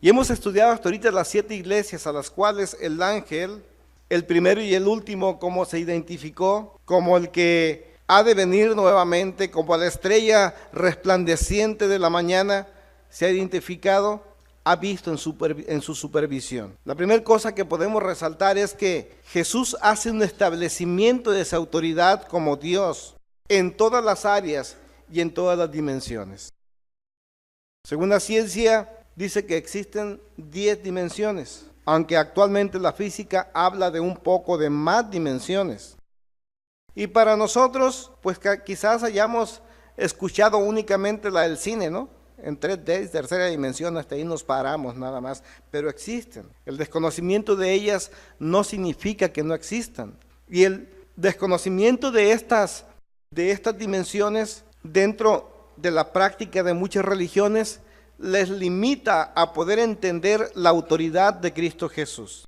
Y hemos estudiado hasta ahorita las 7 iglesias a las cuales el ángel, el primero y el último, como se identificó, como el que ha de venir nuevamente, como la estrella resplandeciente de la mañana, se ha identificado, ha visto en su supervisión. La primera cosa que podemos resaltar es que Jesús hace un establecimiento de esa autoridad como Dios en todas las áreas y en todas las dimensiones. Según la ciencia, dice que existen 10 dimensiones, aunque actualmente la física habla de un poco de más dimensiones. Y para nosotros, pues quizás hayamos escuchado únicamente la del cine, ¿no? En 3D, tercera dimensión, hasta ahí nos paramos nada más, pero existen. El desconocimiento de ellas no significa que no existan. Y el desconocimiento de estas dimensiones dentro de la práctica de muchas religiones les limita a poder entender la autoridad de Cristo Jesús.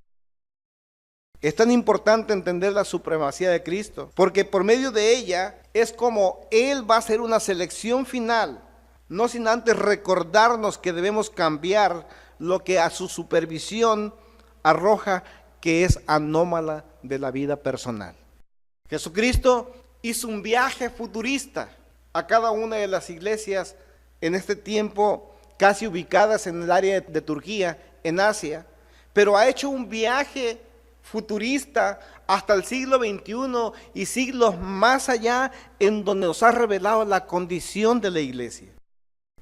Es tan importante entender la supremacía de Cristo, porque por medio de ella es como Él va a hacer una selección final, no sin antes recordarnos que debemos cambiar lo que a su supervisión arroja que es anómala de la vida personal. Jesucristo hizo un viaje futurista a cada una de las iglesias en este tiempo, casi ubicadas en el área de Turquía, en Asia, pero ha hecho un viaje futurista hasta el siglo XXI y siglos más allá, en donde nos ha revelado la condición de la iglesia.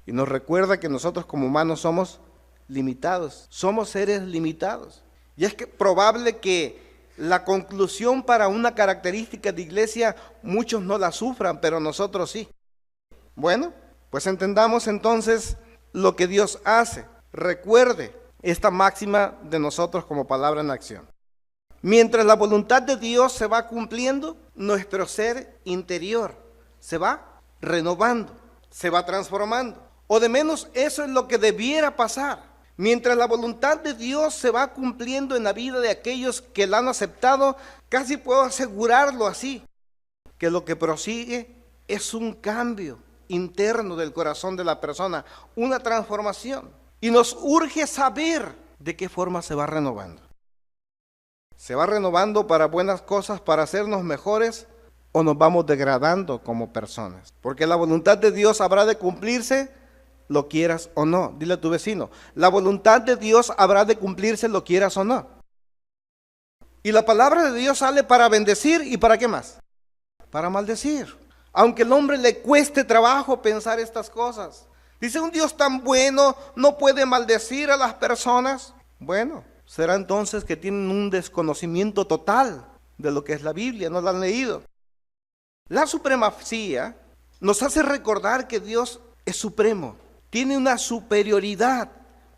Y nos recuerda que nosotros como humanos somos limitados, somos seres limitados. Y es que probable que la conclusión para una característica de iglesia, muchos no la sufran, pero nosotros sí. Bueno, pues entendamos entonces lo que Dios hace. Recuerde esta máxima de nosotros como palabra en acción. Mientras la voluntad de Dios se va cumpliendo, nuestro ser interior se va renovando, se va transformando. O de menos eso es lo que debiera pasar. Mientras la voluntad de Dios se va cumpliendo en la vida de aquellos que la han aceptado, casi puedo asegurarlo así, que lo que prosigue es un cambio interno del corazón de la persona, una transformación. Y nos urge saber de qué forma se va renovando. ¿Se va renovando para buenas cosas, para hacernos mejores, o nos vamos degradando como personas? Porque la voluntad de Dios habrá de cumplirse, lo quieras o no. Dile a tu vecino, la voluntad de Dios habrá de cumplirse, lo quieras o no. Y la palabra de Dios sale para bendecir, ¿y para qué más? Para maldecir. Aunque al hombre le cueste trabajo pensar estas cosas. Dice, un Dios tan bueno no puede maldecir a las personas. Bueno, será entonces que tienen un desconocimiento total de lo que es la Biblia, no la han leído. La supremacía nos hace recordar que Dios es supremo, tiene una superioridad,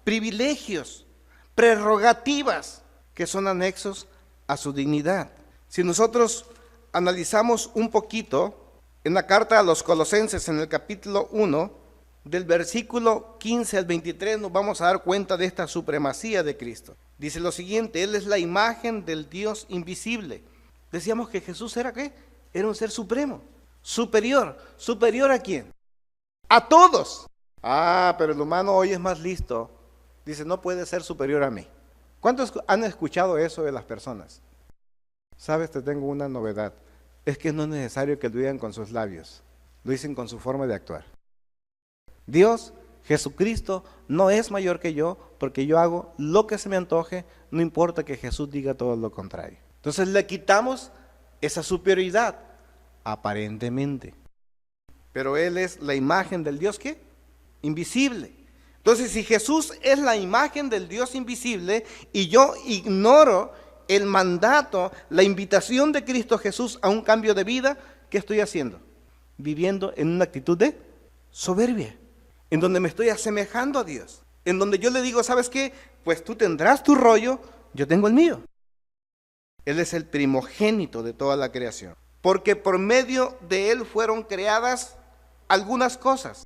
privilegios, prerrogativas que son anexos a su dignidad. Si nosotros analizamos un poquito en la carta a los Colosenses, en el capítulo 1, del versículo 15 al 23, nos vamos a dar cuenta de esta supremacía de Cristo. Dice lo siguiente, Él es la imagen del Dios invisible. Decíamos que Jesús era ¿qué? Era un ser supremo, superior. ¿Superior a quién? A todos. Pero el humano hoy es más listo. Dice, no puede ser superior a mí. ¿Cuántos han escuchado eso de las personas? Sabes, te tengo una novedad. Es que no es necesario que lo digan con sus labios. Lo dicen con su forma de actuar. Dios, Jesucristo, no es mayor que yo, porque yo hago lo que se me antoje, no importa que Jesús diga todo lo contrario. Entonces le quitamos esa superioridad, aparentemente. Pero Él es la imagen del Dios, ¿qué? Invisible. Entonces, si Jesús es la imagen del Dios invisible y yo ignoro el mandato, la invitación de Cristo Jesús a un cambio de vida, ¿qué estoy haciendo? Viviendo en una actitud de soberbia, en donde me estoy asemejando a Dios, en donde yo le digo, ¿sabes qué? Pues tú tendrás tu rollo, yo tengo el mío. Él es el primogénito de toda la creación, porque por medio de Él fueron creadas algunas cosas,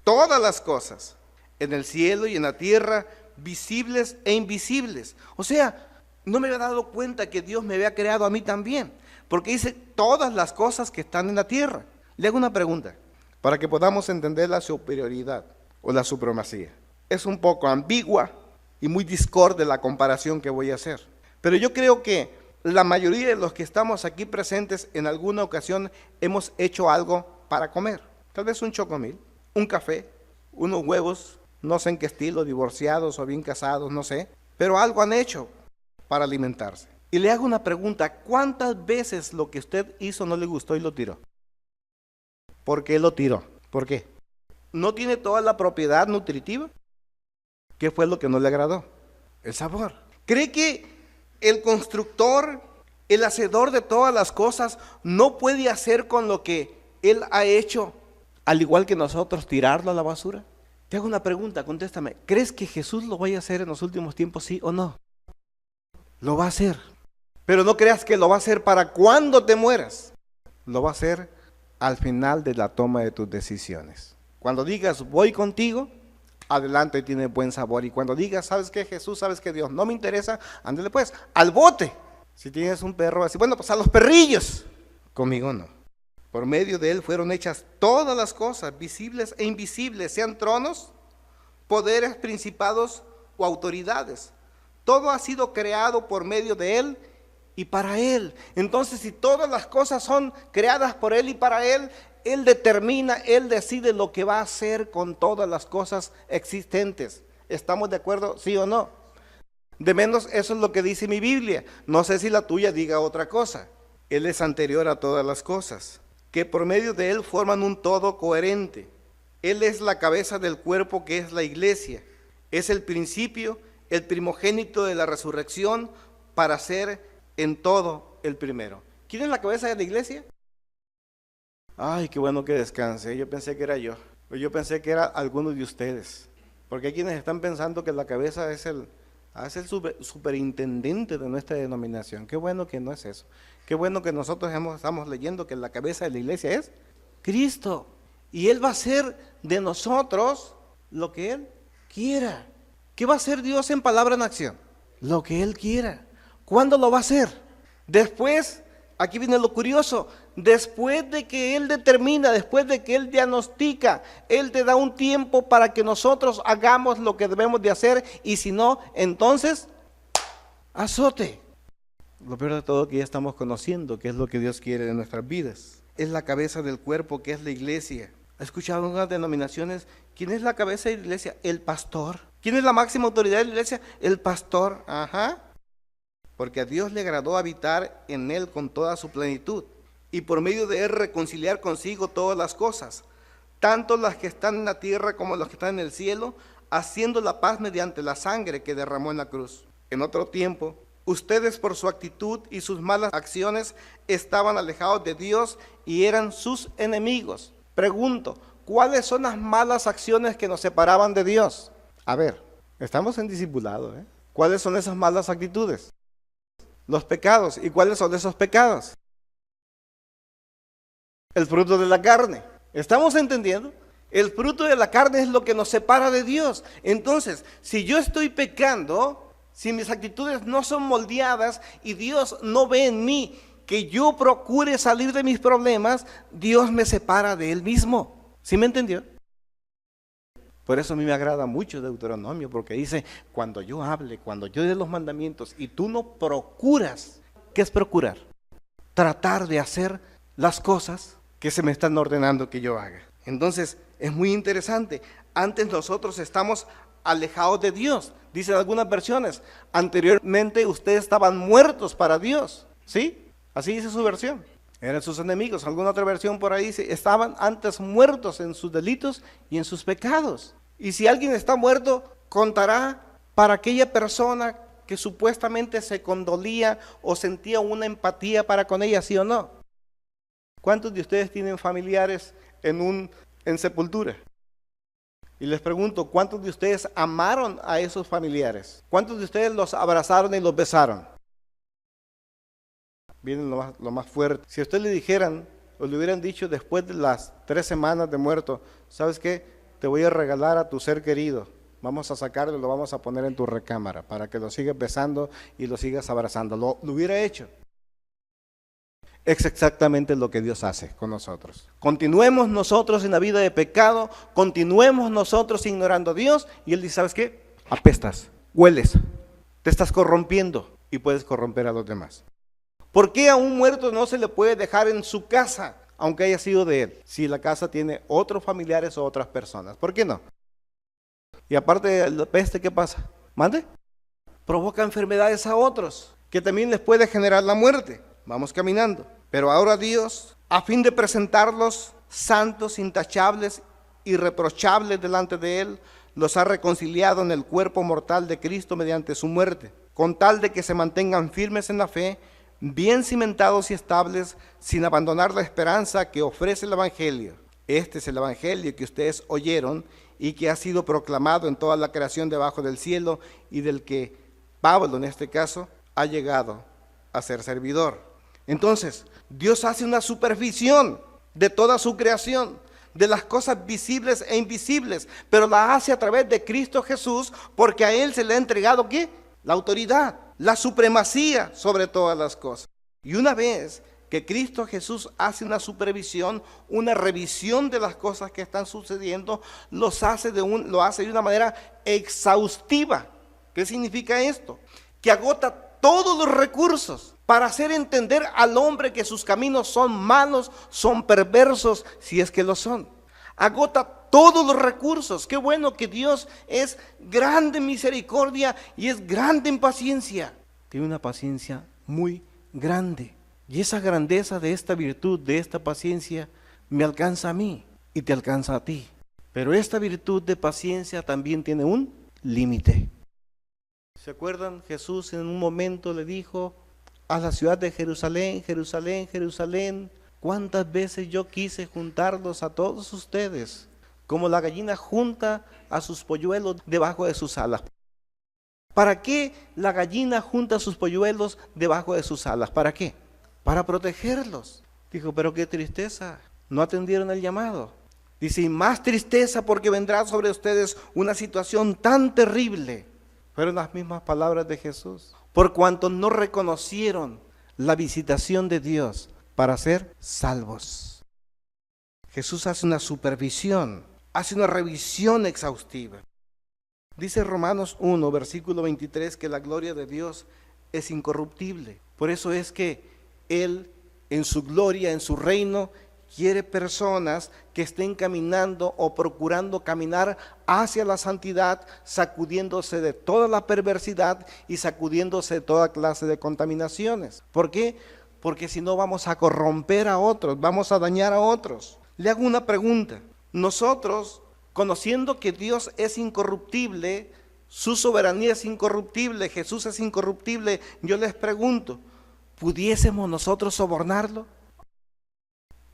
todas las cosas, en el cielo y en la tierra, visibles e invisibles. O sea, no me había dado cuenta que Dios me había creado a mí también, porque dice todas las cosas que están en la tierra. Le hago una pregunta, para que podamos entender la superioridad o la supremacía. es un poco ambigua y muy discorde la comparación que voy a hacer. Pero yo creo que la mayoría de los que estamos aquí presentes en alguna ocasión hemos hecho algo para comer. Tal vez un chocomil, un café, unos huevos, no sé en qué estilo, divorciados o bien casados, no sé. Pero algo han hecho para alimentarse. Y le hago una pregunta, ¿cuántas veces lo que usted hizo no le gustó y lo tiró? ¿Por qué lo tiró? ¿Por qué? ¿No tiene toda la propiedad nutritiva? ¿Qué fue lo que no le agradó? El sabor. ¿Cree que el constructor, el hacedor de todas las cosas, no puede hacer con lo que Él ha hecho, al igual que nosotros, tirarlo a la basura? Te hago una pregunta, contéstame. ¿Crees que Jesús lo vaya a hacer en los últimos tiempos, sí o no? Lo va a hacer. Pero no creas que lo va a hacer para cuando te mueras. Lo va a hacer al final de la toma de tus decisiones. Cuando digas, voy contigo, adelante, tiene buen sabor. Y cuando digas, ¿sabes qué, Jesús? ¿Sabes qué, Dios? No me interesa, ándale pues, al bote. Si tienes un perro así, bueno, pues a los perrillos. Conmigo no. Por medio de Él fueron hechas todas las cosas, visibles e invisibles, sean tronos, poderes, principados o autoridades. Todo ha sido creado por medio de Él y para Él. Entonces, si todas las cosas son creadas por Él y para Él, Él determina, Él decide lo que va a hacer con todas las cosas existentes. ¿Estamos de acuerdo? ¿Sí o no? De menos eso es lo que dice mi Biblia. No sé si la tuya diga otra cosa. Él es anterior a todas las cosas, que por medio de Él forman un todo coherente. Él es la cabeza del cuerpo que es la iglesia. Es el principio, el primogénito de la resurrección, para ser en todo el primero. ¿Quién es la cabeza de la iglesia? Ay, qué bueno que descanse. Yo pensé que era yo. Yo pensé que era alguno de ustedes. Porque hay quienes están pensando que la cabeza es el superintendente de nuestra denominación. Qué bueno que no es eso. Qué bueno que nosotros estamos leyendo que la cabeza de la iglesia es Cristo. Y Él va a hacer de nosotros lo que Él quiera. ¿Qué va a hacer Dios en palabra en acción? Lo que Él quiera. ¿Cuándo lo va a hacer? Después, aquí viene lo curioso, después de que Él determina, después de que Él diagnostica, Él te da un tiempo para que nosotros hagamos lo que debemos de hacer, y si no, entonces, azote. Lo peor de todo que ya estamos conociendo qué es lo que Dios quiere de nuestras vidas. Es la cabeza del cuerpo que es la iglesia. ¿Ha escuchado en unas denominaciones quién es la cabeza de la iglesia? El pastor. ¿Quién es la máxima autoridad de la iglesia? El pastor. Ajá. Porque a Dios le agradó habitar en Él con toda su plenitud, y por medio de Él reconciliar consigo todas las cosas, tanto las que están en la tierra como las que están en el cielo, haciendo la paz mediante la sangre que derramó en la cruz. En otro tiempo, ustedes por su actitud y sus malas acciones estaban alejados de Dios y eran sus enemigos. Pregunto, ¿cuáles son las malas acciones que nos separaban de Dios? A ver, estamos en discipulado, ¿eh? ¿Cuáles son esas malas actitudes? Los pecados. ¿Y cuáles son esos pecados? El fruto de la carne. ¿Estamos entendiendo? El fruto de la carne es lo que nos separa de Dios. Entonces, si yo estoy pecando, si mis actitudes no son moldeadas y Dios no ve en mí que yo procure salir de mis problemas, Dios me separa de Él mismo. ¿Sí me entendió? Por eso a mí me agrada mucho Deuteronomio, porque dice, cuando yo hable, cuando yo dé los mandamientos y tú no procuras, ¿qué es procurar? Tratar de hacer las cosas que se me están ordenando que yo haga. Entonces, es muy interesante. Antes nosotros estamos alejados de Dios. Dicen algunas versiones, anteriormente ustedes estaban muertos para Dios. ¿Sí? Así dice su versión. Eran sus enemigos. Alguna otra versión por ahí dice, estaban antes muertos en sus delitos y en sus pecados. Y si alguien está muerto, contará para aquella persona que supuestamente se condolía o sentía una empatía para con ella, ¿sí o no? ¿Cuántos de ustedes tienen familiares en sepultura? Y les pregunto, ¿cuántos de ustedes amaron a esos familiares? ¿Cuántos de ustedes los abrazaron y los besaron? Viene lo más fuerte. Si a usted le dijeran, o le hubieran dicho después de las 3 semanas de muerto, ¿sabes qué? Te voy a regalar a tu ser querido. Vamos a sacarlo y lo vamos a poner en tu recámara para que lo sigas besando y lo sigas abrazando. Lo hubiera hecho. Es exactamente lo que Dios hace con nosotros. Continuemos nosotros en la vida de pecado, continuemos nosotros ignorando a Dios, y Él dice, ¿sabes qué? Apestas, hueles, te estás corrompiendo y puedes corromper a los demás. ¿Por qué a un muerto no se le puede dejar en su casa, aunque haya sido de él, si la casa tiene otros familiares o otras personas? ¿Por qué no? Y aparte de la peste, ¿qué pasa? ¿Mande? Provoca enfermedades a otros, que también les puede generar la muerte. Vamos caminando. Pero ahora Dios, a fin de presentarlos santos, intachables, irreprochables delante de Él, los ha reconciliado en el cuerpo mortal de Cristo mediante su muerte, con tal de que se mantengan firmes en la fe, bien cimentados y estables, sin abandonar la esperanza que ofrece el Evangelio. Este es el Evangelio que ustedes oyeron y que ha sido proclamado en toda la creación debajo del cielo, y del que Pablo, en este caso, ha llegado a ser servidor. Entonces, Dios hace una supervisión de toda su creación, de las cosas visibles e invisibles, pero la hace a través de Cristo Jesús, porque a Él se le ha entregado, ¿qué? La autoridad, la supremacía sobre todas las cosas. Y una vez que Cristo Jesús hace una supervisión, una revisión de las cosas que están sucediendo, lo hace de una manera exhaustiva. ¿Qué significa esto? Que agota todos los recursos para hacer entender al hombre que sus caminos son malos, son perversos, si es que lo son. Agota todos los recursos. Qué bueno que Dios es grande en misericordia y es grande en paciencia. Tiene una paciencia muy grande. Y esa grandeza de esta virtud, de esta paciencia, me alcanza a mí y te alcanza a ti. Pero esta virtud de paciencia también tiene un límite. ¿Se acuerdan? Jesús en un momento le dijo a la ciudad de Jerusalén, Jerusalén, Jerusalén, ¿cuántas veces yo quise juntarlos a todos ustedes, como la gallina junta a sus polluelos debajo de sus alas? ¿Para qué la gallina junta sus polluelos debajo de sus alas? ¿Para qué? Para protegerlos. Dijo, pero qué tristeza, no atendieron el llamado. Dice, y más tristeza porque vendrá sobre ustedes una situación tan terrible. Fueron las mismas palabras de Jesús. Por cuanto no reconocieron la visitación de Dios para ser salvos. Jesús hace una supervisión, hace una revisión exhaustiva. Dice Romanos 1, versículo 23, que la gloria de Dios es incorruptible. Por eso es que Él, en su gloria, en su reino, quiere personas que estén caminando o procurando caminar hacia la santidad, sacudiéndose de toda la perversidad y sacudiéndose de toda clase de contaminaciones. ¿Por qué? Porque si no vamos a corromper a otros, vamos a dañar a otros. Le hago una pregunta. Nosotros, conociendo que Dios es incorruptible, su soberanía es incorruptible, Jesús es incorruptible, yo les pregunto, ¿pudiésemos nosotros sobornarlo?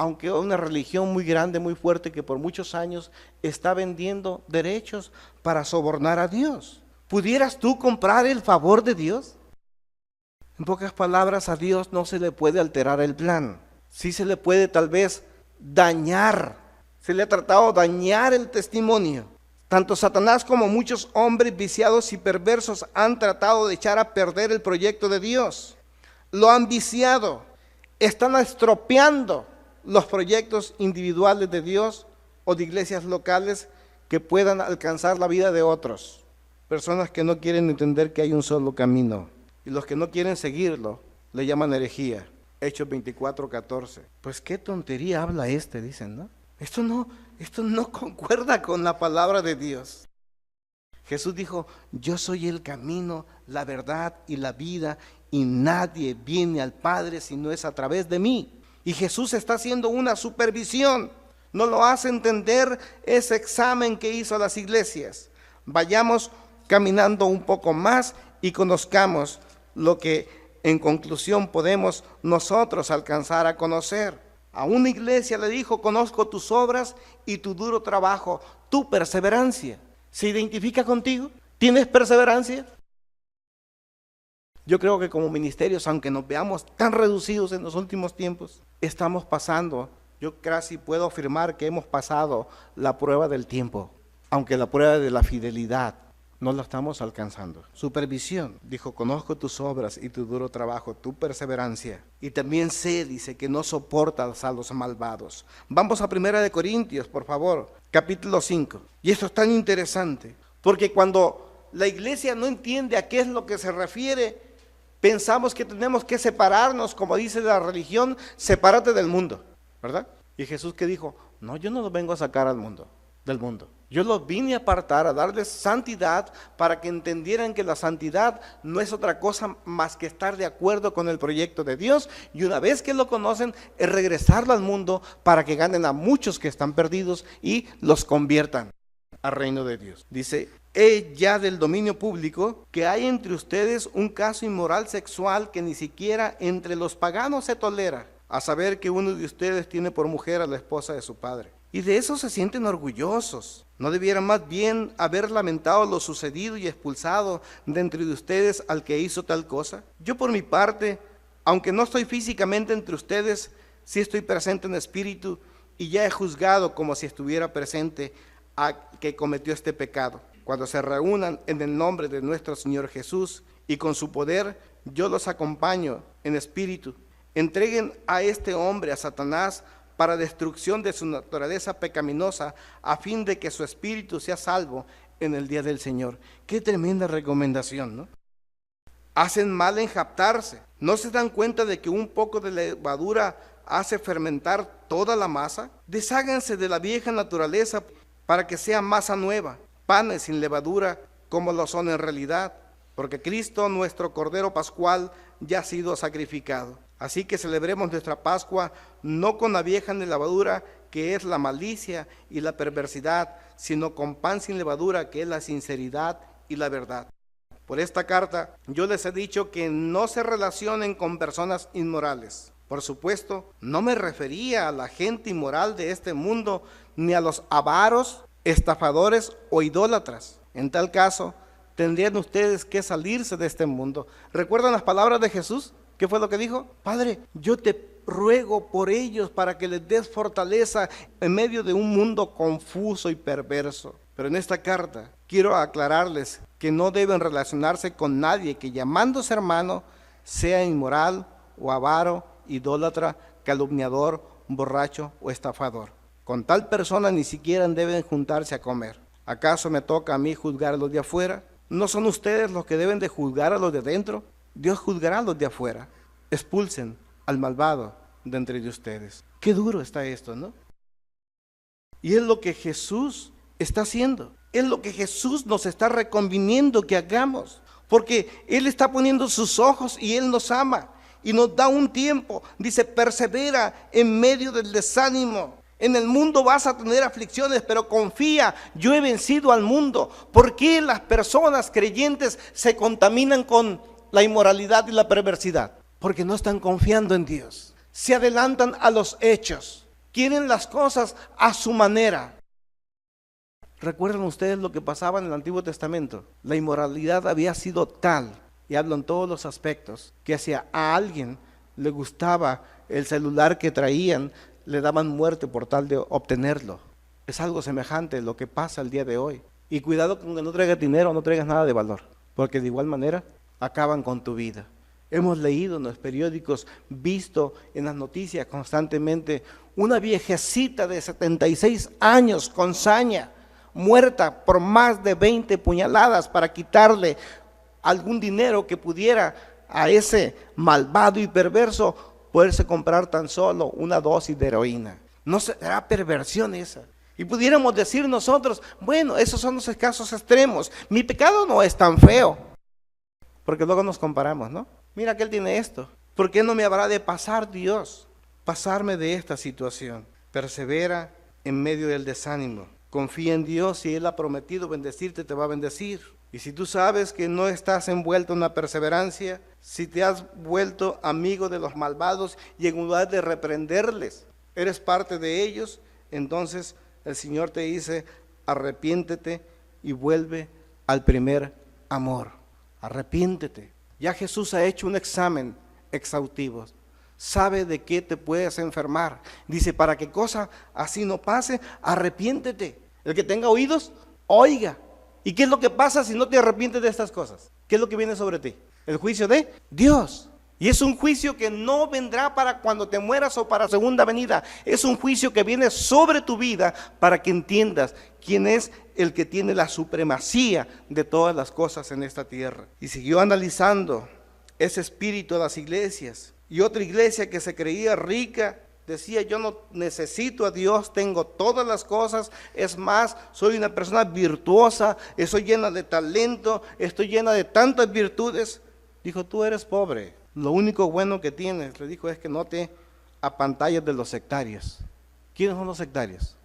Aunque una religión muy grande, muy fuerte, que por muchos años está vendiendo derechos para sobornar a Dios. ¿Pudieras tú comprar el favor de Dios? En pocas palabras, a Dios no se le puede alterar el plan. Sí se le puede tal vez dañar. Se le ha tratado de dañar el testimonio. Tanto Satanás como muchos hombres viciados y perversos han tratado de echar a perder el proyecto de Dios. Lo han viciado. Están estropeando los proyectos individuales de Dios o de iglesias locales que puedan alcanzar la vida de otros. Personas que no quieren entender que hay un solo camino. Y los que no quieren seguirlo, le llaman herejía. Hechos 24:14. Pues qué tontería habla dicen, ¿no? Esto no concuerda con la palabra de Dios. Jesús dijo, yo soy el camino, la verdad y la vida, y nadie viene al Padre si no es a través de mí. Y Jesús está haciendo una supervisión. No lo hace entender ese examen que hizo a las iglesias. Vayamos caminando un poco más y conozcamos lo que en conclusión podemos nosotros alcanzar a conocer. A una iglesia le dijo, conozco tus obras y tu duro trabajo, tu perseverancia. ¿Se identifica contigo? ¿Tienes perseverancia? Yo creo que como ministerios, aunque nos veamos tan reducidos en los últimos tiempos, estamos pasando, yo casi puedo afirmar que hemos pasado la prueba del tiempo, aunque la prueba de la fidelidad no la estamos alcanzando. Supervisión, dijo, conozco tus obras y tu duro trabajo, tu perseverancia. Y también sé, dice, que no soportas a los malvados. Vamos a 1 Corintios, por favor, capítulo 5. Y esto es tan interesante, porque cuando la iglesia no entiende a qué es lo que se refiere, pensamos que tenemos que separarnos, como dice la religión, sepárate del mundo, ¿verdad? Y Jesús que dijo, no, yo no los vengo a sacar al mundo, del mundo. Yo los vine a apartar, a darles santidad para que entendieran que la santidad no es otra cosa más que estar de acuerdo con el proyecto de Dios, y una vez que lo conocen, es regresarlo al mundo para que ganen a muchos que están perdidos y los conviertan al reino de Dios. Dice, ya del dominio público que hay entre ustedes un caso inmoral sexual que ni siquiera entre los paganos se tolera, a saber que uno de ustedes tiene por mujer a la esposa de su padre. Y de eso se sienten orgullosos. ¿No debieran más bien haber lamentado lo sucedido y expulsado de entre ustedes al que hizo tal cosa? Yo por mi parte, aunque no estoy físicamente entre ustedes, sí estoy presente en espíritu y ya he juzgado como si estuviera presente a que cometió este pecado. Cuando se reúnan en el nombre de nuestro Señor Jesús y con su poder, yo los acompaño en espíritu. Entreguen a este hombre, a Satanás, para destrucción de su naturaleza pecaminosa, a fin de que su espíritu sea salvo en el día del Señor. Qué tremenda recomendación, ¿no? Hacen mal en jactarse. ¿No se dan cuenta de que un poco de levadura hace fermentar toda la masa? Desháganse de la vieja naturaleza para que sea masa nueva, panes sin levadura como lo son en realidad, porque Cristo, nuestro Cordero Pascual, ya ha sido sacrificado. Así que celebremos nuestra Pascua no con la vieja levadura, que es la malicia y la perversidad, sino con pan sin levadura, que es la sinceridad y la verdad. Por esta carta yo les he dicho que no se relacionen con personas inmorales. Por supuesto, no me refería a la gente inmoral de este mundo, ni a los avaros, estafadores o idólatras. En tal caso, tendrían ustedes que salirse de este mundo. ¿Recuerdan las palabras de Jesús? ¿Qué fue lo que dijo? Padre, yo te ruego por ellos para que les des fortaleza en medio de un mundo confuso y perverso. Pero en esta carta quiero aclararles que no deben relacionarse con nadie que llamándose hermano sea inmoral o avaro, idólatra, calumniador, borracho o estafador. Con tal persona ni siquiera deben juntarse a comer. ¿Acaso me toca a mí juzgar a los de afuera? ¿No son ustedes los que deben de juzgar a los de dentro? Dios juzgará a los de afuera. Expulsen al malvado de entre de ustedes. Qué duro está esto, ¿no? Y es lo que Jesús está haciendo. Es lo que Jesús nos está reconviniendo que hagamos. Porque Él está poniendo sus ojos y Él nos ama. Y nos da un tiempo. Dice, persevera en medio del desánimo. En el mundo vas a tener aflicciones, pero confía, yo he vencido al mundo. ¿Por qué las personas creyentes se contaminan con la inmoralidad y la perversidad? Porque no están confiando en Dios. Se adelantan a los hechos. Quieren las cosas a su manera. ¿Recuerdan ustedes lo que pasaba en el Antiguo Testamento? La inmoralidad había sido tal, y hablo en todos los aspectos, que si a alguien le gustaba el celular que traían, le daban muerte por tal de obtenerlo. Es algo semejante a lo que pasa el día de hoy. Y cuidado con que no traigas dinero, no traigas nada de valor, porque de igual manera acaban con tu vida. Hemos leído en los periódicos, visto en las noticias constantemente, una viejecita de 76 años con saña, muerta por más de 20 puñaladas para quitarle algún dinero que pudiera a ese malvado y perverso poderse comprar tan solo una dosis de heroína. ¿No será perversión esa? Y pudiéramos decir nosotros, bueno, esos son los casos extremos. Mi pecado no es tan feo. Porque luego nos comparamos, ¿no? Mira que él tiene esto. ¿Por qué no me habrá de pasar Dios? Pasarme de esta situación. Persevera en medio del desánimo. Confía en Dios, si Él ha prometido bendecirte, te va a bendecir. Y si tú sabes que no estás envuelto en la perseverancia, si te has vuelto amigo de los malvados y en lugar de reprenderles, eres parte de ellos, entonces el Señor te dice, arrepiéntete y vuelve al primer amor. Arrepiéntete. Ya Jesús ha hecho un examen exhaustivo. Sabe de qué te puedes enfermar. Dice, para que cosa así no pase, arrepiéntete. El que tenga oídos, oiga. ¿Y qué es lo que pasa si no te arrepientes de estas cosas? ¿Qué es lo que viene sobre ti? El juicio de Dios. Y es un juicio que no vendrá para cuando te mueras o para segunda venida. Es un juicio que viene sobre tu vida para que entiendas quién es el que tiene la supremacía de todas las cosas en esta tierra. Y siguió analizando ese espíritu de las iglesias. Y otra iglesia que se creía rica decía: yo no necesito a Dios, tengo todas las cosas, es más, soy una persona virtuosa, estoy llena de talento, estoy llena de tantas virtudes. Dijo: tú eres pobre, lo único bueno que tienes, le dijo, es que no te apantalles de los sectarios. ¿Quiénes son los sectarios?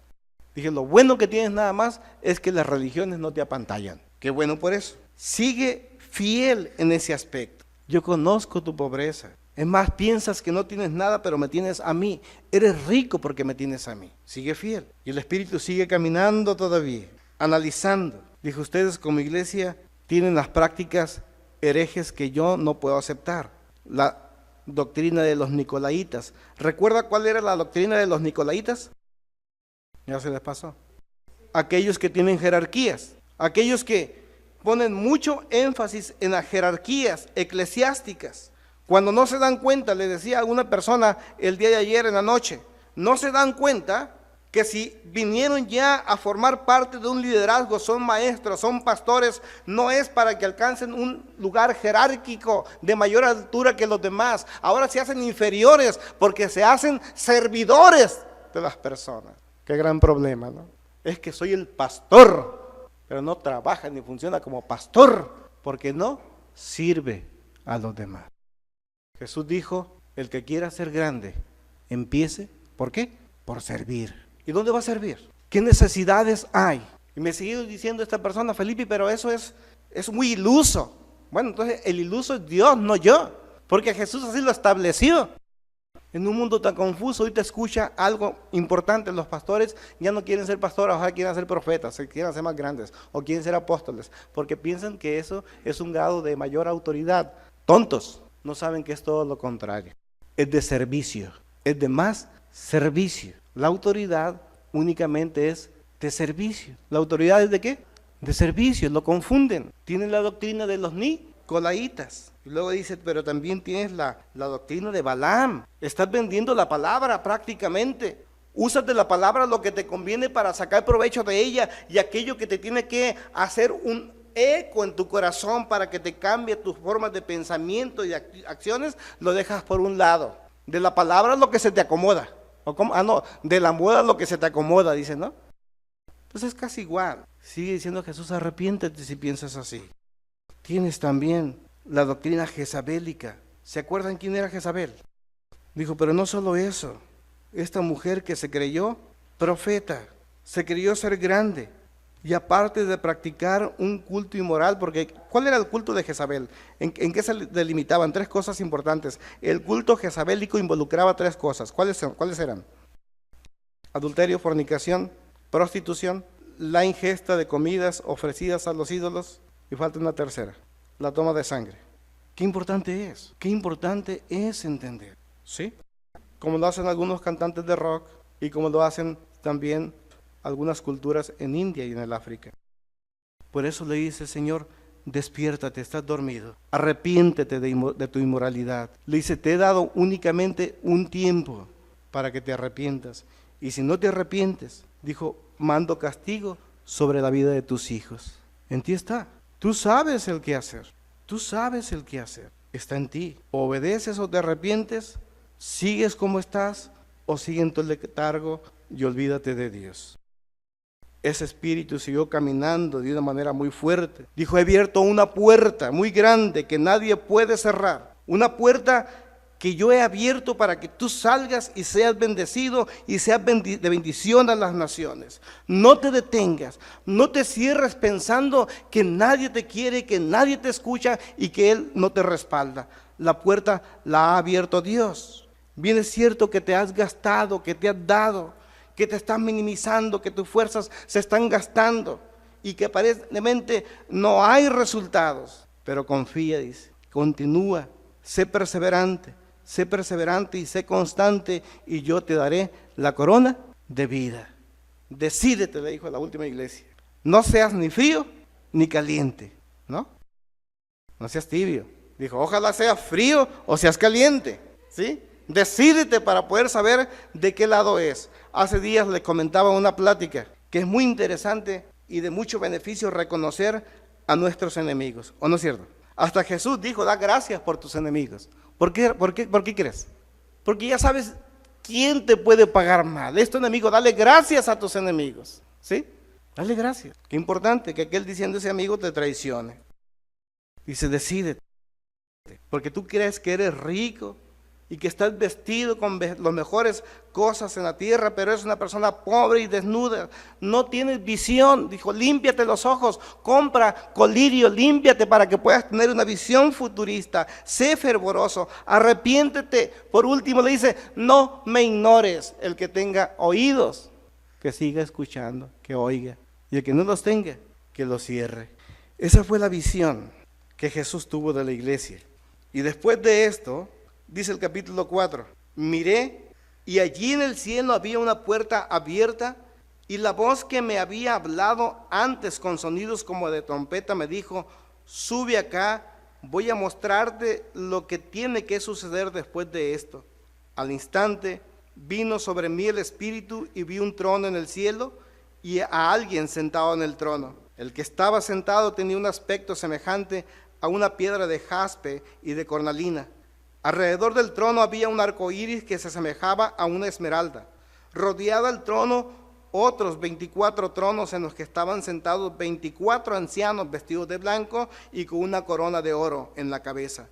Dije: lo bueno que tienes nada más es que las religiones no te apantallan. Qué bueno por eso. Sigue fiel en ese aspecto. Yo conozco tu pobreza. Es más, piensas que no tienes nada, pero me tienes a mí. Eres rico porque me tienes a mí. Sigue fiel. Y el Espíritu sigue caminando todavía, analizando. Dijo: ustedes como iglesia tienen las prácticas herejes que yo no puedo aceptar. La doctrina de los nicolaitas. ¿Recuerda cuál era la doctrina de los nicolaitas? Ya se les pasó. Aquellos que tienen jerarquías. Aquellos que ponen mucho énfasis en las jerarquías eclesiásticas. Cuando no se dan cuenta, le decía a una persona el día de ayer en la noche, no se dan cuenta que si vinieron ya a formar parte de un liderazgo, son maestros, son pastores, no es para que alcancen un lugar jerárquico de mayor altura que los demás. Ahora se hacen inferiores porque se hacen servidores de las personas. Qué gran problema, ¿no? Es que soy el pastor, pero no trabaja ni funciona como pastor porque no sirve a los demás. Jesús dijo: el que quiera ser grande, empiece, ¿por qué? Por servir. ¿Y dónde va a servir? ¿Qué necesidades hay? Y me sigue diciendo esta persona: Felipe, pero eso es muy iluso. Bueno, entonces el iluso es Dios, no yo, porque Jesús así lo estableció. En un mundo tan confuso, hoy te escucha algo importante: los pastores ya no quieren ser pastores, ahora quieren ser profetas, quieren ser más grandes, o quieren ser apóstoles, porque piensan que eso es un grado de mayor autoridad. Tontos. No saben que es todo lo contrario. Es de servicio, es de más servicio. La autoridad únicamente es de servicio. ¿La autoridad es de qué? De servicio, lo confunden. Tienen la doctrina de los nicolaitas. Y luego dice: pero también tienes la doctrina de Balaam. Estás vendiendo la palabra prácticamente. Usas de la palabra lo que te conviene para sacar provecho de ella, y aquello que te tiene que hacer un eco en tu corazón para que te cambie tus formas de pensamiento y de acciones, lo dejas por un lado. De la palabra lo que se te acomoda. ¿O cómo? No, de la moda lo que se te acomoda, dice, ¿no? Pues es casi igual. Sigue diciendo Jesús: arrepiéntete si piensas así. Tienes también la doctrina jezabélica. ¿Se acuerdan quién era Jezabel? Dijo: pero no solo eso. Esta mujer que se creyó profeta, se creyó ser grande. Y aparte de practicar un culto inmoral, porque ¿cuál era el culto de Jezabel? ¿En qué se delimitaban? Tres cosas importantes. El culto jezabélico involucraba tres cosas. ¿Cuáles eran? Adulterio, fornicación, prostitución, la ingesta de comidas ofrecidas a los ídolos, y falta una tercera: la toma de sangre. Qué importante es, entender, ¿sí? Como lo hacen algunos cantantes de rock y como lo hacen también algunas culturas en India y en el África. Por eso le dice: Señor, despiértate, estás dormido, arrepiéntete de tu inmoralidad. Le dice: te he dado únicamente un tiempo para que te arrepientas, y si no te arrepientes, dijo, mando castigo sobre la vida de tus hijos. En ti está, tú sabes el qué hacer, está en ti. O obedeces o te arrepientes, sigues como estás, o sigue en tu letargo y olvídate de Dios. Ese espíritu siguió caminando de una manera muy fuerte. Dijo: he abierto una puerta muy grande que nadie puede cerrar. Una puerta que yo he abierto para que tú salgas y seas bendecido y seas de bendición a las naciones. No te detengas, no te cierres pensando que nadie te quiere, que nadie te escucha y que Él no te respalda. La puerta la ha abierto Dios. Bien es cierto que te has gastado, que te has dado, que te estás minimizando, que tus fuerzas se están gastando y que aparentemente no hay resultados. Pero confía, dice, continúa, sé perseverante y sé constante, y yo te daré la corona de vida. Decídete, le dijo a la última iglesia. No seas ni frío ni caliente, ¿no? No seas tibio. Dijo, ojalá seas frío o seas caliente, ¿sí? Decídete para poder saber de qué lado es. Hace días les comentaba una plática que es muy interesante y de mucho beneficio reconocer a nuestros enemigos, ¿o no es cierto? Hasta Jesús dijo, da gracias por tus enemigos. ¿Por qué crees? Porque ya sabes quién te puede pagar mal. Es tu enemigo, dale gracias a tus enemigos, ¿sí? Dale gracias. Qué importante que aquel diciendo ese amigo te traicione. Dice, decídete, porque tú crees que eres rico y que estás vestido con las mejores cosas en la tierra, pero eres una persona pobre y desnuda, no tienes visión. Dijo, límpiate los ojos, compra colirio, límpiate para que puedas tener una visión futurista, sé fervoroso, arrepiéntete. Por último le dice, no me ignores. El que tenga oídos, que siga escuchando, que oiga, y el que no los tenga, que los cierre. Esa fue la visión que Jesús tuvo de la iglesia. Y después de esto, dice el capítulo 4, miré y allí en el cielo había una puerta abierta y la voz que me había hablado antes con sonidos como de trompeta me dijo, sube acá, voy a mostrarte lo que tiene que suceder después de esto. Al instante vino sobre mí el Espíritu y vi un trono en el cielo y a alguien sentado en el trono. El que estaba sentado tenía un aspecto semejante a una piedra de jaspe y de cornalina. Alrededor del trono había un arco iris que se asemejaba a una esmeralda. Rodeaba el trono otros 24 tronos en los que estaban sentados 24 ancianos vestidos de blanco y con una corona de oro en la cabeza.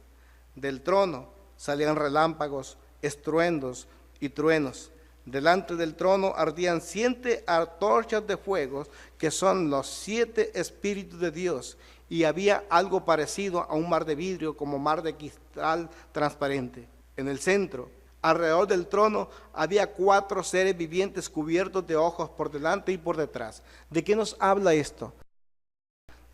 Del trono salían relámpagos, estruendos y truenos. Delante del trono ardían 7 antorchas de fuego, que son los 7 espíritus de Dios, y había algo parecido a un mar de vidrio, como mar de cristal transparente. En el centro, alrededor del trono, había 4 seres vivientes cubiertos de ojos por delante y por detrás. ¿De qué nos habla esto?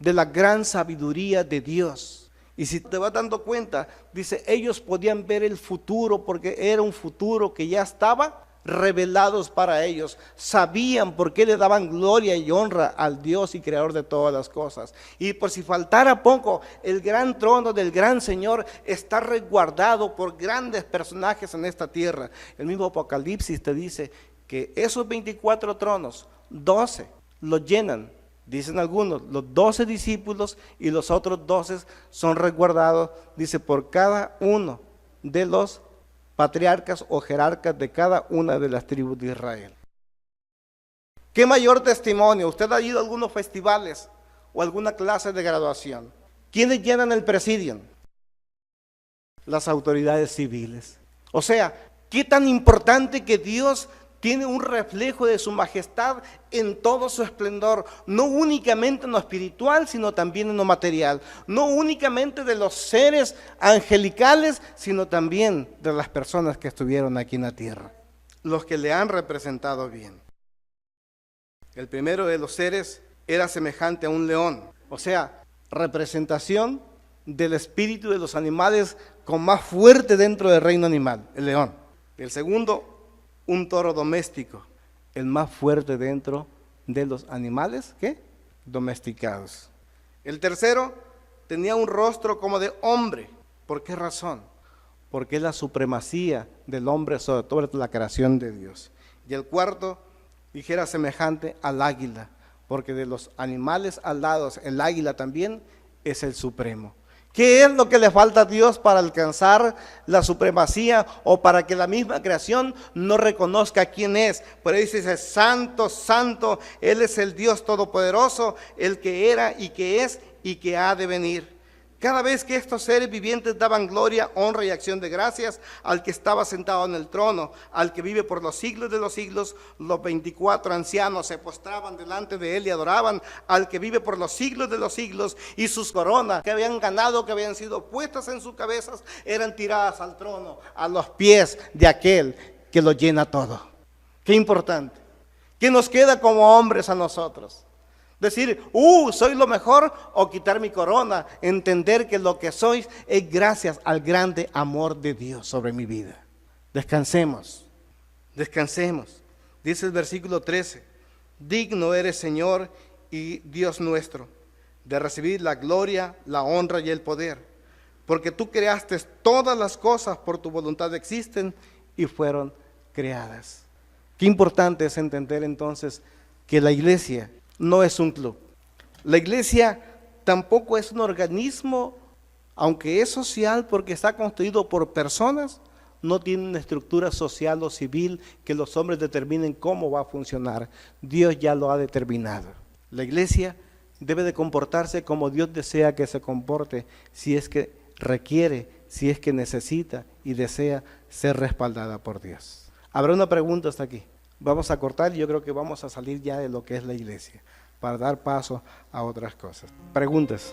De la gran sabiduría de Dios. Y si te vas dando cuenta, dice, ellos podían ver el futuro porque era un futuro que ya estaba revelados para ellos, sabían por qué le daban gloria y honra al Dios y creador de todas las cosas. Y por si faltara poco, el gran trono del gran Señor está resguardado por grandes personajes en esta tierra. El mismo Apocalipsis te dice que esos 24 tronos, 12 los llenan, dicen algunos, los 12 discípulos, y los otros 12 son resguardados, dice, por cada uno de los patriarcas o jerarcas de cada una de las tribus de Israel. ¿Qué mayor testimonio? Usted ha ido a algunos festivales o alguna clase de graduación. ¿Quiénes llenan el presidium? Las autoridades civiles. O sea, qué tan importante que Dios tiene un reflejo de su majestad en todo su esplendor, no únicamente en lo espiritual, sino también en lo material, no únicamente de los seres angelicales, sino también de las personas que estuvieron aquí en la tierra, los que le han representado bien. El primero de los seres era semejante a un león, o sea, representación del espíritu de los animales con más fuerte dentro del reino animal, el león. El segundo, un toro doméstico, el más fuerte dentro de los animales, ¿qué? Domesticados. El tercero tenía un rostro como de hombre. ¿Por qué razón? Porque es la supremacía del hombre sobre toda la creación de Dios. Y el cuarto, dijera semejante al águila, porque de los animales alados, el águila también es el supremo. ¿Qué es lo que le falta a Dios para alcanzar la supremacía o para que la misma creación no reconozca quién es? Por eso dice, santo, santo, Él es el Dios todopoderoso, el que era y que es y que ha de venir. Cada vez que estos seres vivientes daban gloria, honra y acción de gracias al que estaba sentado en el trono, al que vive por los siglos de los siglos, los 24 ancianos se postraban delante de él y adoraban al que vive por los siglos de los siglos, y sus coronas que habían ganado, que habían sido puestas en sus cabezas, eran tiradas al trono, a los pies de aquel que lo llena todo. Qué importante. ¿Qué nos queda como hombres a nosotros? Decir, soy lo mejor, o quitar mi corona, entender que lo que soy es gracias al grande amor de Dios sobre mi vida. Descansemos, descansemos. Dice el versículo 13, digno eres, Señor y Dios nuestro, de recibir la gloria, la honra y el poder. Porque tú creaste todas las cosas por tu voluntad existen y fueron creadas. Qué importante es entender entonces que la iglesia no es un club. La iglesia tampoco es un organismo, aunque es social porque está constituido por personas, no tiene una estructura social o civil que los hombres determinen cómo va a funcionar. Dios ya lo ha determinado. La iglesia debe de comportarse como Dios desea que se comporte, si es que requiere, si es que necesita y desea ser respaldada por Dios. Habrá una pregunta hasta aquí. Vamos a cortar y yo creo que vamos a salir ya de lo que es la iglesia para dar paso a otras cosas. Preguntas.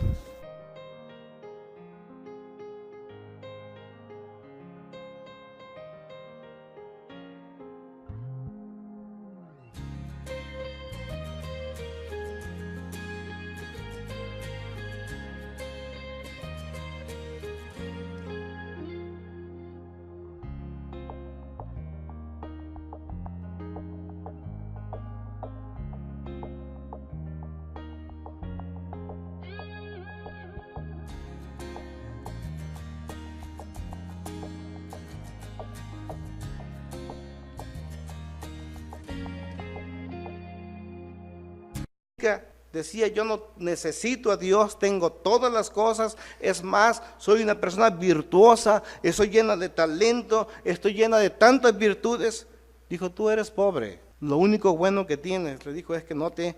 Decía, yo no necesito a Dios, tengo todas las cosas, es más, soy una persona virtuosa, estoy llena de talento, estoy llena de tantas virtudes. Dijo, tú eres pobre, lo único bueno que tienes, le dijo, es que no te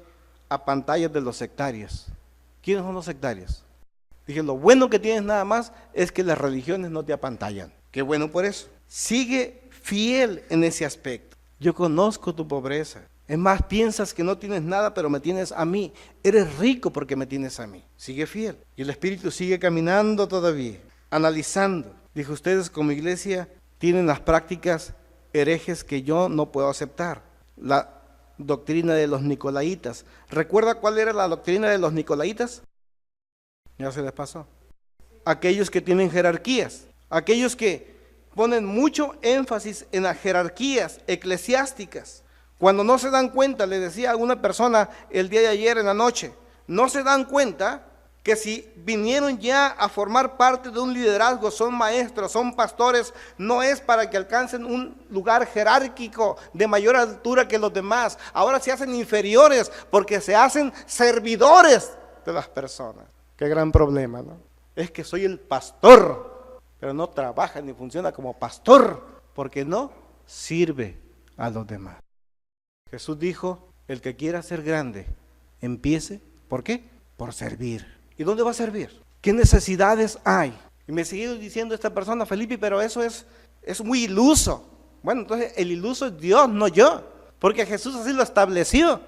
apantalles de los sectarios. ¿Quiénes son los sectarios? Dije, lo bueno que tienes nada más es que las religiones no te apantallan. Qué bueno por eso. Sigue fiel en ese aspecto. Yo conozco tu pobreza. Es más, piensas que no tienes nada, pero me tienes a mí. Eres rico porque me tienes a mí. Sigue fiel. Y el Espíritu sigue caminando todavía, analizando. Dijo, ustedes como iglesia tienen las prácticas herejes que yo no puedo aceptar. La doctrina de los nicolaitas. ¿Recuerda cuál era la doctrina de los nicolaitas? Ya se les pasó. Aquellos que tienen jerarquías. Aquellos que ponen mucho énfasis en las jerarquías eclesiásticas. Cuando no se dan cuenta, le decía a una persona el día de ayer en la noche, no se dan cuenta que si vinieron ya a formar parte de un liderazgo, son maestros, son pastores, no es para que alcancen un lugar jerárquico de mayor altura que los demás. Ahora se hacen inferiores porque se hacen servidores de las personas. Qué gran problema, ¿no? Es que soy el pastor, pero no trabaja ni funciona como pastor porque no sirve a los demás. Jesús dijo, el que quiera ser grande, empiece, ¿por qué? Por servir. ¿Y dónde va a servir? ¿Qué necesidades hay? Y me sigue diciendo esta persona, Felipe, pero eso es muy iluso. Bueno, entonces el iluso es Dios, no yo, porque Jesús así lo estableció.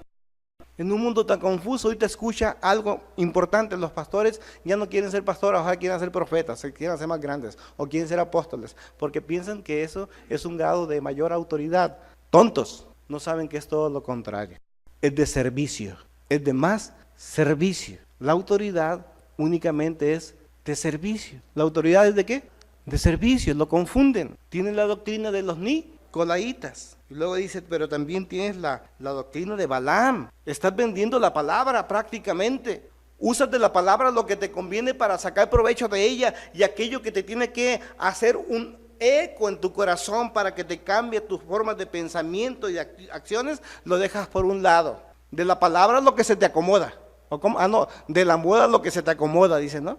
En un mundo tan confuso, hoy te escucha algo importante, los pastores ya no quieren ser pastores, ojalá quieren ser profetas, quieren ser más grandes, o quieren ser apóstoles, porque piensan que eso es un grado de mayor autoridad. Tontos. No saben que es todo lo contrario. Es de servicio, es de más servicio. La autoridad únicamente es de servicio. ¿La autoridad es de qué? De servicio, lo confunden. Tienen la doctrina de los nicolaitas. Y luego dice, pero también tienes la doctrina de Balaam. Estás vendiendo la palabra prácticamente. Usas de la palabra lo que te conviene para sacar provecho de ella y aquello que te tiene que hacer un eco en tu corazón para que te cambie tus formas de pensamiento y de acciones, lo dejas por un lado. De la palabra lo que se te acomoda. ¿O cómo? No, de la moda lo que se te acomoda, dice, ¿no?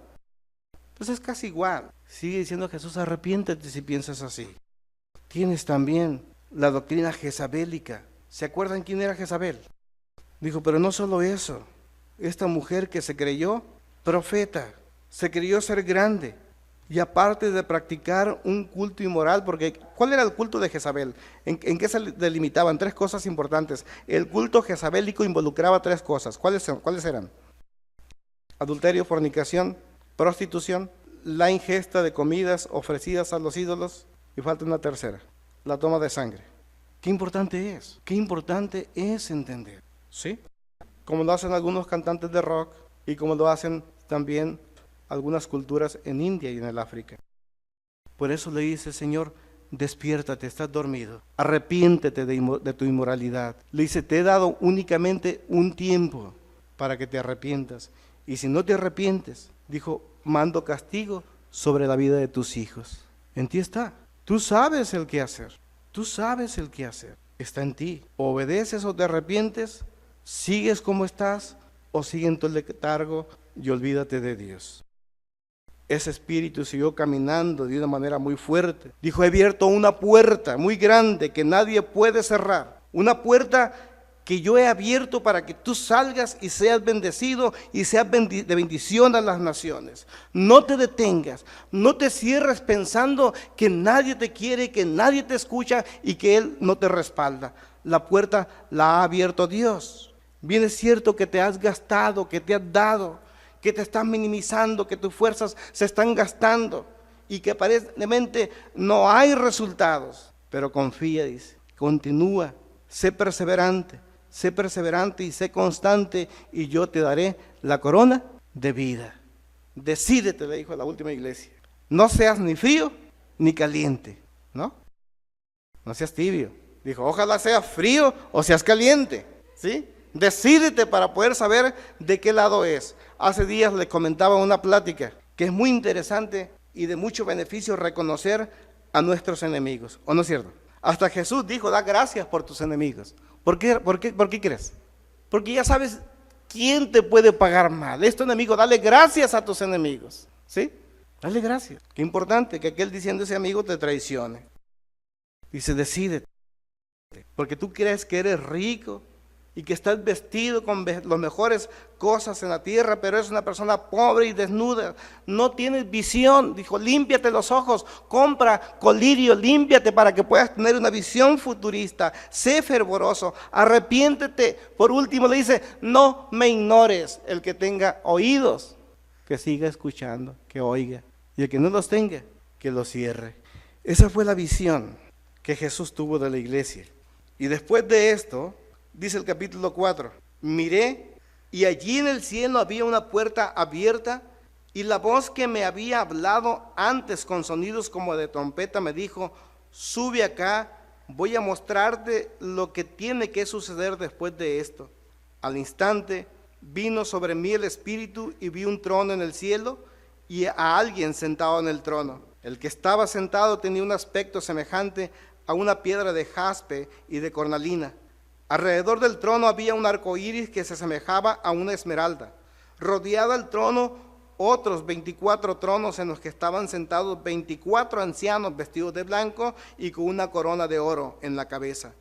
Pues es casi igual. Sigue diciendo Jesús, arrepiéntete si piensas así. Tienes también la doctrina jezabélica. ¿Se acuerdan quién era Jezabel? Dijo, pero no solo eso. Esta mujer que se creyó profeta, se creyó ser grande. Y aparte de practicar un culto inmoral, porque ¿cuál era el culto de Jezabel? ¿En qué se delimitaban? Tres cosas importantes. El culto jezabélico involucraba tres cosas. ¿Cuáles eran? Adulterio, fornicación, prostitución, la ingesta de comidas ofrecidas a los ídolos, y falta una tercera, la toma de sangre. Qué importante es, entender, ¿sí? Como lo hacen algunos cantantes de rock y como lo hacen también algunas culturas en India y en el África. Por eso le dice, Señor, despiértate, estás dormido, arrepiéntete de tu inmoralidad. Le dice, te he dado únicamente un tiempo para que te arrepientas Y si no te arrepientes, dijo, mando castigo sobre la vida de tus hijos. En ti está. Tú sabes el qué hacer. Tú sabes el qué hacer. Está en ti. Obedeces o te arrepientes, sigues como estás o sigue en tu letargo y olvídate de Dios. Ese espíritu siguió caminando de una manera muy fuerte. Dijo, he abierto una puerta muy grande que nadie puede cerrar. Una puerta que yo he abierto para que tú salgas y seas bendecido y seas de bendición a las naciones. No te detengas, no te cierres pensando que nadie te quiere, que nadie te escucha y que Él no te respalda. La puerta la ha abierto Dios. Bien es cierto que te has gastado, que te has dado, que te estás minimizando, que tus fuerzas se están gastando y que aparentemente no hay resultados. Pero confía, dice, continúa, sé perseverante y sé constante y yo te daré la corona de vida. Decídete, le dijo a la última iglesia. No seas ni frío ni caliente, ¿no? No seas tibio. Dijo, ojalá seas frío o seas caliente, ¿sí? Decídete para poder saber de qué lado es. Hace días les comentaba una plática que es muy interesante y de mucho beneficio reconocer a nuestros enemigos, ¿o no es cierto? Hasta Jesús dijo, da gracias por tus enemigos. ¿Por qué crees? Porque ya sabes quién te puede pagar mal. Es tu enemigo, dale gracias a tus enemigos, ¿sí? Dale gracias. Qué importante que aquel diciendo ese amigo te traicione. Dice, decídete, porque tú crees que eres rico y que estás vestido con las mejores cosas en la tierra, pero eres una persona pobre y desnuda, no tienes visión. Dijo, límpiate los ojos, compra colirio, límpiate para que puedas tener una visión futurista, sé fervoroso, arrepiéntete. Por último le dice, no me ignores. El que tenga oídos, que siga escuchando, que oiga, y el que no los tenga, que los cierre. Esa fue la visión que Jesús tuvo de la iglesia. Y después de esto, dice el capítulo 4, miré y allí en el cielo había una puerta abierta y la voz que me había hablado antes con sonidos como de trompeta me dijo, sube acá, voy a mostrarte lo que tiene que suceder después de esto. Al instante vino sobre mí el Espíritu y vi un trono en el cielo y a alguien sentado en el trono. El que estaba sentado tenía un aspecto semejante a una piedra de jaspe y de cornalina. Alrededor del trono había un arco iris que se asemejaba a una esmeralda. Rodeado al trono, otros 24 tronos en los que estaban sentados 24 ancianos vestidos de blanco y con una corona de oro en la cabeza.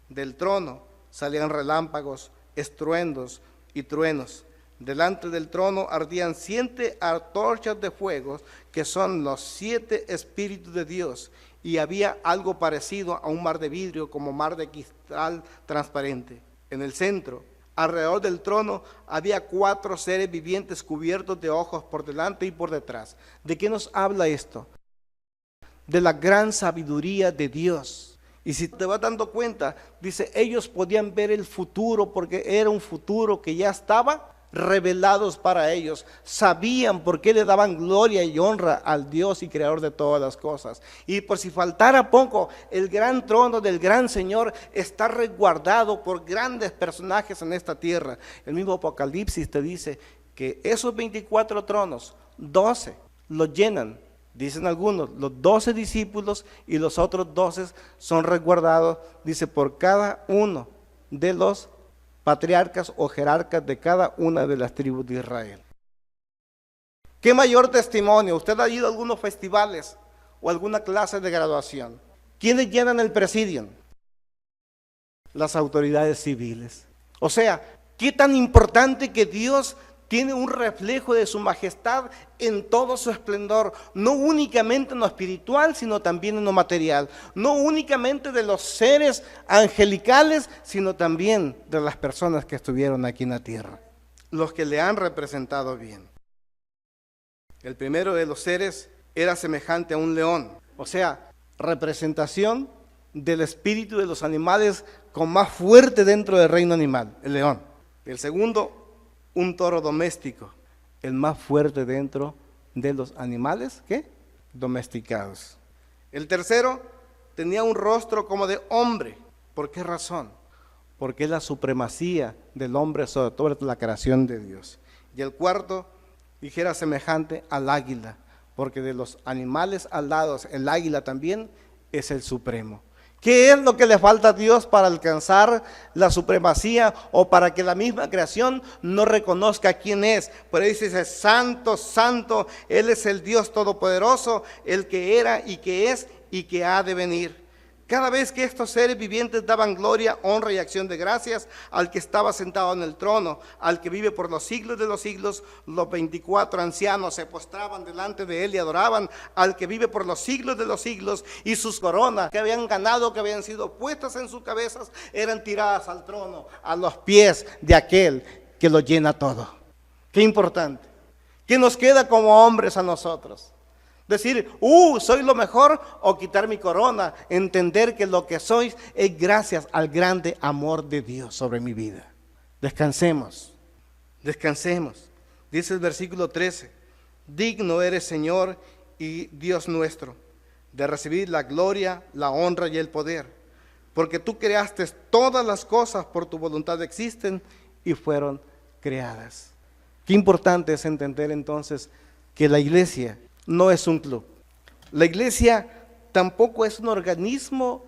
Del trono salían relámpagos, estruendos y truenos. Delante del trono ardían 7 antorchas de fuego, que son los 7 espíritus de Dios. Y había algo parecido a un mar de vidrio, como mar de cristal transparente. En el centro, alrededor del trono, había 4 seres vivientes cubiertos de ojos por delante y por detrás. ¿De qué nos habla esto? De la gran sabiduría de Dios. Y si te vas dando cuenta, dice, ellos podían ver el futuro porque era un futuro que ya estaba revelados para ellos. Sabían por qué le daban gloria y honra al Dios y creador de todas las cosas. Y por si faltara poco, el gran trono del gran Señor está resguardado por grandes personajes en esta tierra. El mismo Apocalipsis te dice que esos 24 tronos, 12 los llenan. Dicen algunos, los 12 discípulos y los otros 12 son resguardados, dice, por cada uno de los patriarcas o jerarcas de cada una de las tribus de Israel. ¿Qué mayor testimonio? Usted ha ido a algunos festivales o alguna clase de graduación. ¿Quiénes llenan el presidium? Las autoridades civiles. O sea, qué tan importante que Dios tiene un reflejo de su majestad en todo su esplendor, no únicamente en lo espiritual, sino también en lo material, no únicamente de los seres angelicales, sino también de las personas que estuvieron aquí en la tierra, los que le han representado bien. El primero de los seres era semejante a un león, o sea, representación del espíritu de los animales con más fuerte dentro del reino animal, el león. El segundo, un toro doméstico, el más fuerte dentro de los animales, ¿qué? Domesticados. El tercero tenía un rostro como de hombre. ¿Por qué razón? Porque es la supremacía del hombre sobre toda la creación de Dios. Y el cuarto, dijera semejante al águila, porque de los animales alados, el águila también es el supremo. ¿Qué es lo que le falta a Dios para alcanzar la supremacía o para que la misma creación no reconozca quién es? Por ahí dice, santo, santo, Él es el Dios todopoderoso, el que era y que es y que ha de venir. Cada vez que estos seres vivientes daban gloria, honra y acción de gracias al que estaba sentado en el trono, al que vive por los siglos de los siglos, los 24 ancianos se postraban delante de él y adoraban al que vive por los siglos de los siglos, y sus coronas que habían ganado, que habían sido puestas en sus cabezas, eran tiradas al trono, a los pies de aquel que lo llena todo. Qué importante. ¿Qué nos queda como hombres a nosotros? Decir, soy lo mejor, o quitar mi corona, entender que lo que soy es gracias al grande amor de Dios sobre mi vida. Descansemos, descansemos. Dice el versículo 13, digno eres, Señor y Dios nuestro, de recibir la gloria, la honra y el poder, porque tú creaste todas las cosas, por tu voluntad existen y fueron creadas. Qué importante es entender entonces que la iglesia no es un club. La iglesia tampoco es un organismo,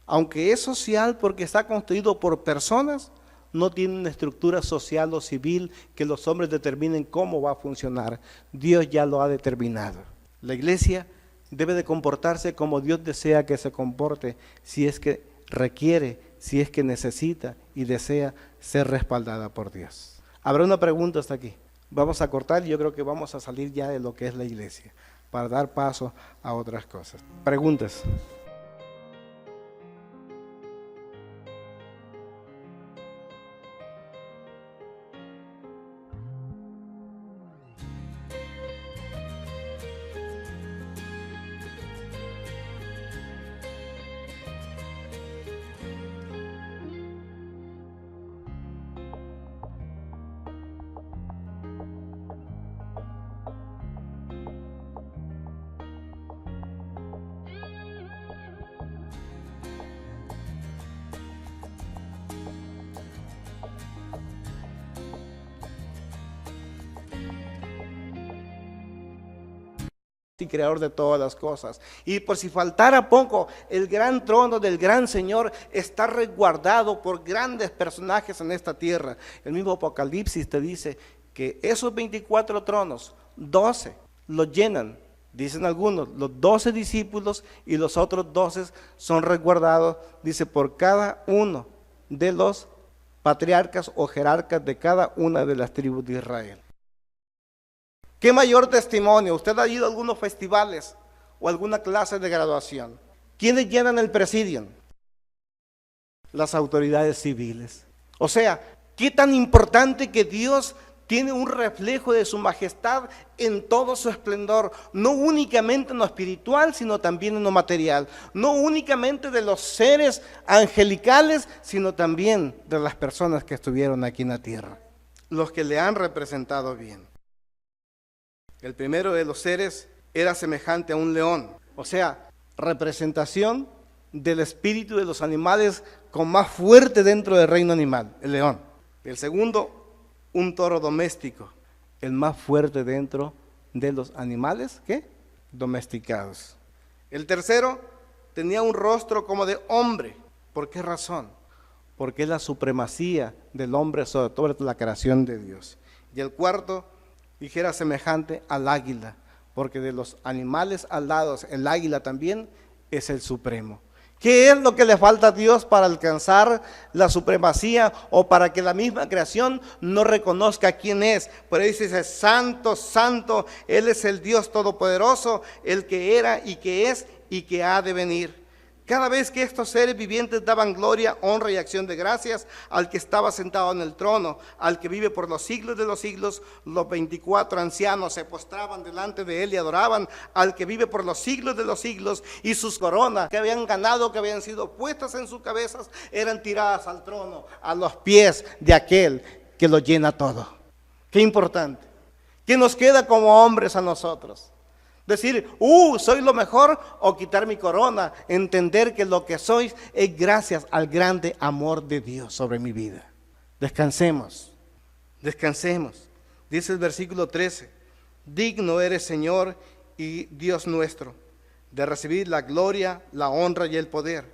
aunque es social porque está construido por personas, no tiene una estructura social o civil que los hombres determinen cómo va a funcionar. Dios ya lo ha determinado. La iglesia debe de comportarse como Dios desea que se comporte, si es que requiere, si es que necesita y desea ser respaldada por Dios. Habrá una pregunta hasta aquí. Vamos a cortar y yo creo que vamos a salir ya de lo que es la iglesia para dar paso a otras cosas. Preguntas. Y creador de todas las cosas. Y por si faltara poco, el gran trono del gran Señor está resguardado por grandes personajes en esta tierra. El mismo Apocalipsis te dice que esos 24 tronos, 12 los llenan, dicen algunos, los 12 discípulos, y los otros 12 son resguardados, dice, por cada uno de los patriarcas o jerarcas de cada una de las tribus de Israel. ¿Qué mayor testimonio? ¿Usted ha ido a algunos festivales o alguna clase de graduación? ¿Quiénes llenan el presidium? Las autoridades civiles. O sea, qué tan importante que Dios tiene un reflejo de su majestad en todo su esplendor, no únicamente en lo espiritual, sino también en lo material, no únicamente de los seres angelicales, sino también de las personas que estuvieron aquí en la tierra, los que le han representado bien. El primero de los seres era semejante a un león, o sea, representación del espíritu de los animales con más fuerte dentro del reino animal, el león. El segundo, un toro doméstico, el más fuerte dentro de los animales, ¿qué? Domesticados. El tercero tenía un rostro como de hombre. ¿Por qué razón? Porque es la supremacía del hombre sobre toda la creación de Dios. Y el cuarto, dijera semejante al águila, porque de los animales alados, el águila también es el supremo. ¿Qué es lo que le falta a Dios para alcanzar la supremacía o para que la misma creación no reconozca quién es? Por ahí dice, santo, santo, Él es el Dios todopoderoso, el que era y que es y que ha de venir. Cada vez que estos seres vivientes daban gloria, honra y acción de gracias al que estaba sentado en el trono, al que vive por los siglos de los siglos, los 24 ancianos se postraban delante de él y adoraban al que vive por los siglos de los siglos, y sus coronas que habían ganado, que habían sido puestas en sus cabezas, eran tiradas al trono, a los pies de aquel que lo llena todo. Qué importante. ¿Qué nos queda como hombres a nosotros? Decir, soy lo mejor, o quitar mi corona, entender que lo que soy es gracias al grande amor de Dios sobre mi vida. Descansemos, descansemos. Dice el versículo 13, digno eres, Señor y Dios nuestro, de recibir la gloria, la honra y el poder,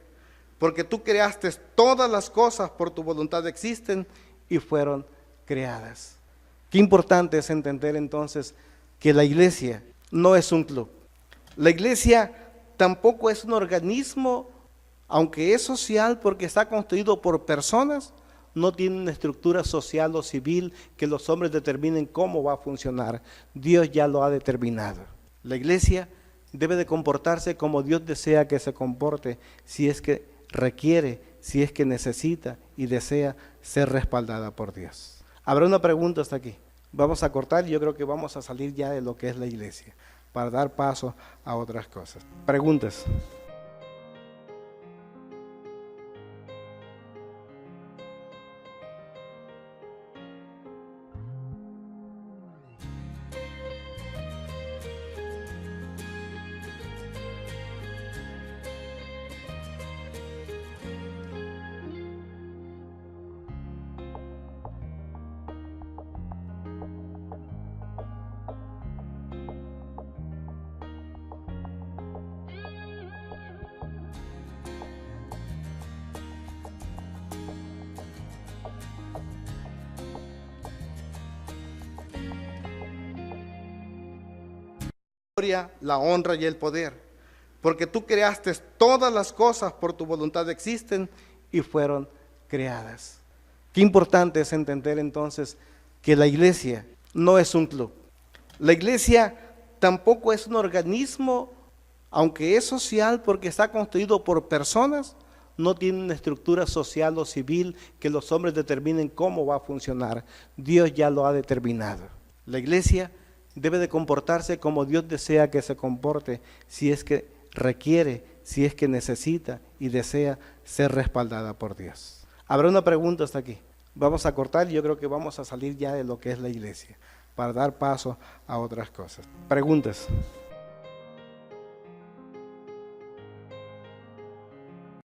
porque tú creaste todas las cosas, por tu voluntad existen y fueron creadas. Qué importante es entender entonces que la iglesia no es un club. La iglesia tampoco es un organismo, aunque es social porque está constituido por personas, no tiene una estructura social o civil que los hombres determinen cómo va a funcionar. Dios ya lo ha determinado. La iglesia debe de comportarse como Dios desea que se comporte, si es que requiere, si es que necesita y desea ser respaldada por Dios. Habrá una pregunta hasta aquí. Vamos a cortar y yo creo que vamos a salir ya de lo que es la iglesia para dar paso a otras cosas. Preguntas. La honra y el poder, porque tú creaste todas las cosas, por tu voluntad existen y fueron creadas. Qué importante es entender entonces que la iglesia no es un club. La iglesia tampoco es un organismo, aunque es social porque está constituido por personas, no tiene una estructura social o civil que los hombres determinen cómo va a funcionar. Dios ya lo ha determinado. La iglesia debe de comportarse como Dios desea que se comporte, si es que requiere, si es que necesita y desea ser respaldada por Dios. Habrá una pregunta hasta aquí. Vamos a cortar y yo creo que vamos a salir ya de lo que es la iglesia para dar paso a otras cosas. Preguntas.